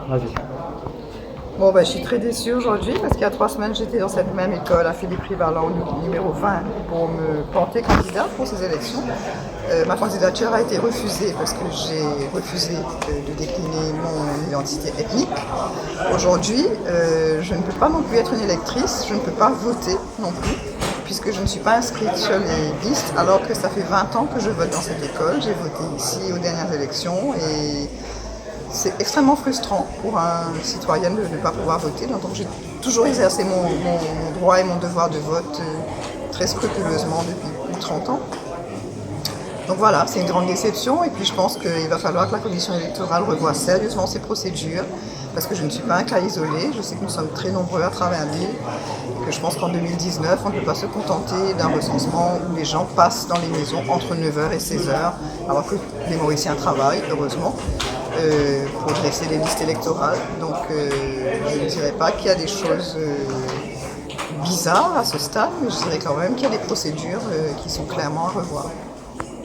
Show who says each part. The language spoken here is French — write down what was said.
Speaker 1: Vas-y.
Speaker 2: Bon, ben, je suis très déçue aujourd'hui parce qu'il y a 3 semaines, j'étais dans cette même école à Philippe-Rivalan, numéro 20, pour me porter candidate pour ces élections. Ma candidature a été refusée parce que j'ai refusé de décliner mon identité ethnique. Aujourd'hui, je ne peux pas non plus être une électrice, je ne peux pas voter non plus, puisque je ne suis pas inscrite sur les listes, alors que ça fait 20 ans que je vote dans cette école. J'ai voté ici aux dernières élections et c'est extrêmement frustrant pour un citoyen de ne pas pouvoir voter. Donc j'ai toujours exercé mon droit et mon devoir de vote très scrupuleusement depuis plus de 30 ans. Donc voilà, c'est une grande déception et puis je pense qu'il va falloir que la commission électorale revoie sérieusement ses procédures parce que je ne suis pas un cas isolé, je sais que nous sommes très nombreux à travers l'île et que je pense qu'en 2019, on ne peut pas se contenter d'un recensement où les gens passent dans les maisons entre 9h et 16h alors que les Mauriciens travaillent, heureusement, pour dresser les listes électorales. Donc je ne dirais pas qu'il y a des choses bizarres à ce stade, mais je dirais quand même qu'il y a des procédures qui sont clairement à revoir.